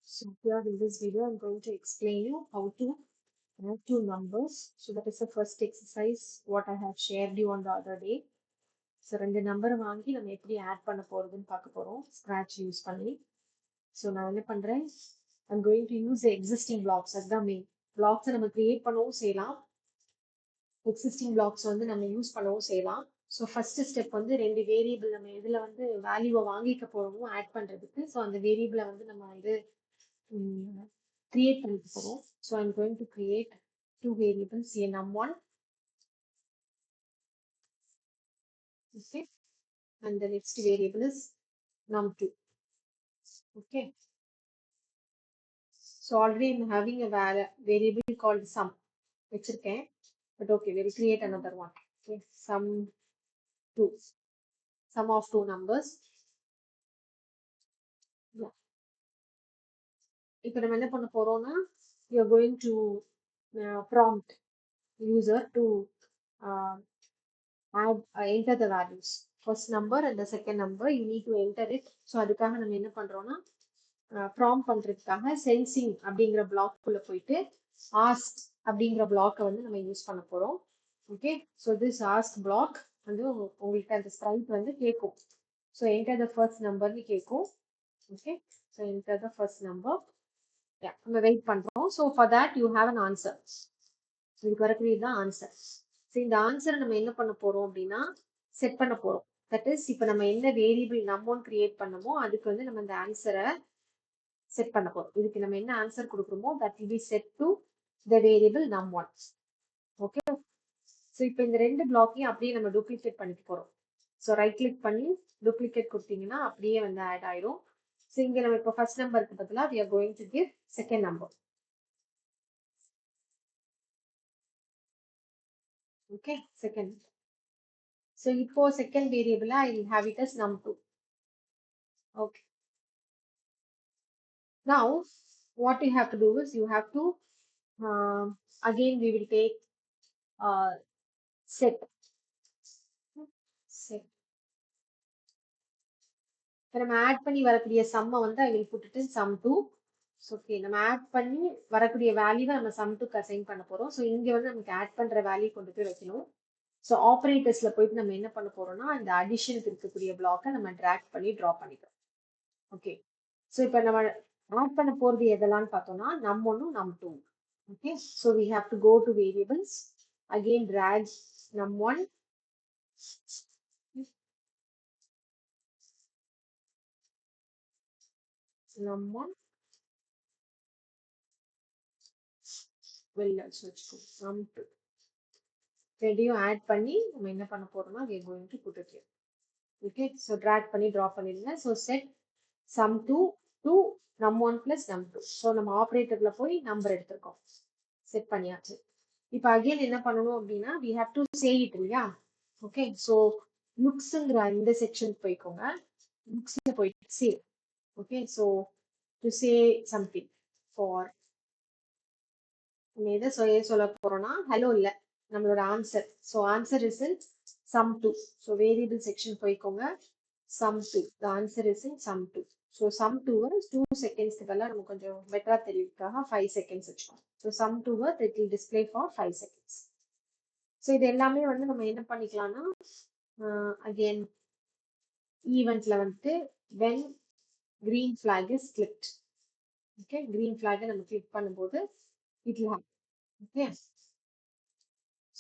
So here in this video, I'm going to explain you how to add two numbers. So that is the first exercise what I have shared you on the other day. So ரெண்டு நம்பரை வாங்கி நம்ம எப்படி add பண்ண போறதுன்னு பார்க்க போறோம் scratch use பண்ணி. ஸோ நான் என்ன பண்றேன், I'm going to use the existing blocks. அதுதான் மெயின். பிளாக்ஸை நம்ம கிரியேட் பண்ணவும் செய்யலாம், எக்ஸிஸ்டிங் பிளாக்ஸ் வந்து நம்ம யூஸ் பண்ணவும் செய்யலாம். ஸோ ஃபர்ஸ்ட் ஸ்டெப் வந்து ரெண்டு வேரியபிள் நம்ம இதில் வந்து வேல்யூவை வாங்கிக்க போறோமோ ஆட் பண்றதுக்கு. ஸோ அந்த வேரியபிளை வந்து நம்ம வந்து create பண்ணிக்க போறோம். So I'm going to create two variables, a num1, okay, and the next variable is num2, okay. So already I'm having a variable called sum, வச்சிருக்கேன், but okay, we'll create another one, okay. Sum2, sum of two numbers. Yeah. இப்போ நம்ம என்ன பண்ண போறோம்னா, we are going to prompt user to enter the values. First number and the second number you need to enter it. So அதுக்காக நம்ம என்ன பண்றோம்னா, prompt பண்றதுக்காக சென்சிங் அப்படிங்கிற பிளாக் குள்ள போயிட்டு ஆஸ்க் அப்படிங்கிற பிளாக்கை வந்து நம்ம யூஸ் பண்ண போறோம். Okay, so this ask block வந்து உங்களுக்கு அந்த ஸ்ட்ரைட் வந்து கேட்கும். ஸோ என்டர் த ஃபர்ஸ்ட் நம்பர்னு கேட்கும். Okay, so enter the first number. நம்ம வெயிட் பண்றோம். So for that you have an answer. இதுக்கு வரக்கூடியது தான் ஆன்சர். ஸோ இந்த ஆன்சரை நம்ம என்ன பண்ண போறோம் அப்படின்னா செட் பண்ண போறோம். தட் இஸ் இப்போ நம்ம என்ன வேரியபிள் நம்பர் கிரியேட் பண்ணமோ அதுக்கு வந்து நம்ம இந்த ஆன்சரை செட் பண்ண போறோம். இதுக்கு நம்ம என்ன ஆன்சர் கொடுக்குறோமோ that will be set to the variable num1. Okay, so இப்போ இந்த ரெண்டு பிளாக்கையும் அப்படியே நம்ம டூப்ளிகேட் பண்ணிக்க போறோம். ஸோ ரைட் கிளிக் பண்ணி டூப்ளிகேட் கொடுத்தீங்கன்னா அப்படியே வந்து ஆட் ஆயிடும். ஸோ இங்க நம்ம இப்போ ஃபர்ஸ்ட் நம்பருக்கு பதிலாக we are going to give second number. Okay, second. So இப்போ second variable I will have it as num2. Okay. Now what you have to do is you have to again we will take set. இப்போ நம்ம add பண்ணி வரக்கூடிய சம்மை வந்து I will put it in sum2. Okay, நம்ம add பண்ணி வரக்கூடிய வேல்யூவை நம்ம sum2க்கு அசைன் பண்ண போறோம். ஸோ இங்க வந்து நமக்கு ஆட் பண்ற வேல்யூ கொண்டு போய் வைக்கணும். ஸோ ஆப்ரேட்டர்ஸ்ல போயிட்டு நம்ம என்ன பண்ண போறோம்னா இந்த அடிஷனுக்கு இருக்கக்கூடிய பிளாக்கை நம்ம டிராக் பண்ணி ட்ரா பண்ணிக்கிறோம். ஓகே, ஸோ இப்போ நம்ம ஆட் பண்ண போறது எதெல்லாம் பார்த்தோம்னா num1 num2. Okay, so we have to go to variables, again drag num1, num1 will also num2. ரெண்டையும் ஆட் பண்ணி நம்ம என்ன பண்ண போறோம்னா we are going to put it here. Okay, so drag பண்ணி draw பண்ணிடுங்க. So set sum2 to num1 plus num2. So நம்ம ஆபரேட்டர்ல போய் நம்பர் எடுத்திருக்கோம், செட் பண்ணியாச்சு. இப்போ அகைன் என்ன பண்ணணும் அப்படின்னா we have to say it இல்லையா. ஓகே, ஸோ லுக்ஸ்ங்கிற இந்த செக்ஷன் போய்க்கோங்க, லுக்ஸ்ல போயிட்டு say. Okay, so to say something for நம்ம எதை சொல்ல போறோம்னா ஹலோ இல்லை நம்மளோட answer. So answer is in sum2. So variable section போய்க்கோங்க, sum2, the answer is in sum2. So sum2 2 செகண்ட்ஸ்க்கு பதிலாக நம்ம கொஞ்சம் பெட்டரா தெரியுதுக்காக 5 செகண்ட்ஸ் வச்சுக்கோம். So sum2 it will display for 5 seconds. So இது எல்லாமே வந்து நம்ம என்ன பண்ணிக்கலாம்னா அகெயின் ஈவெண்ட்ல வந்துட்டு when green flag is clicked. Okay, green flag நம்ம click பண்ணும்போது it will happen. Okay,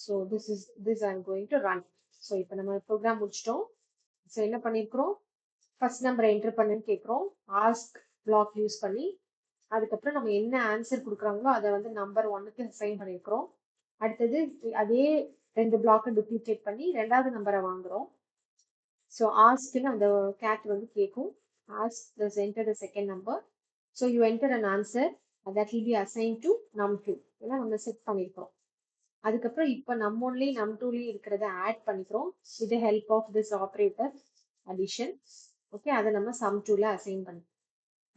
so this I'm going to run. So இப்போ நம்ம ப்ரோக்ராம் முடிச்சிட்டோம். ஸோ என்ன பண்ணிருக்கிறோம், ஃபர்ஸ்ட் நம்பரை என்டர் பண்ணுன்னு கேட்குறோம் ஆஸ்க் பிளாக் யூஸ் பண்ணி. அதுக்கப்புறம் நம்ம என்ன ஆன்சர் கொடுக்குறாங்களோ அதை வந்து நம்பர் 1க்கு அசைன் பண்ணியிருக்கிறோம். அடுத்தது அதே ரெண்டு பிளாக்கை டூப்ளிகேட் பண்ணி ரெண்டாவது நம்பரை வாங்குறோம். ஸோ ஆஸ்க்னு அந்த கேட் வந்து கேட்கும், ask plus enter the second number. So you enter an answer that will be assign to num2. ஏன்னா நம்ம செட் பண்ணியிருக்கிறோம். அதுக்கப்புறம் இப்போ num1லையும் num2லையும் இருக்கிறத ஆட் பண்ணிக்கிறோம் with the help of this operator addition. Okay, அதை நம்ம sum2ல அசைன் பண்ணுறோம்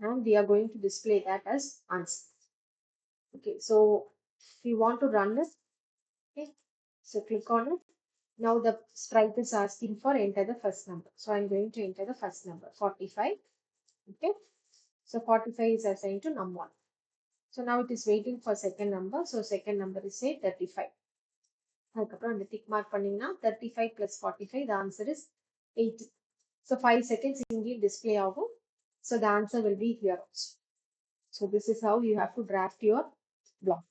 and we are going to display that as answer. Okay, so if you want to run this, okay, so click on it. Now the sprite is asking for enter the first number. So I'm going to enter the first number 45. Okay, So 45 is assigned to num1. So now it is waiting for second number. So second number is say 35. அதுக்கப்புறம் அந்த tick mark பண்ணீங்கன்னா 35 plus 45, the answer is 80. So 5 seconds இங்கே display ஆகும். So the answer will be here also. So this is how you have to draft your block.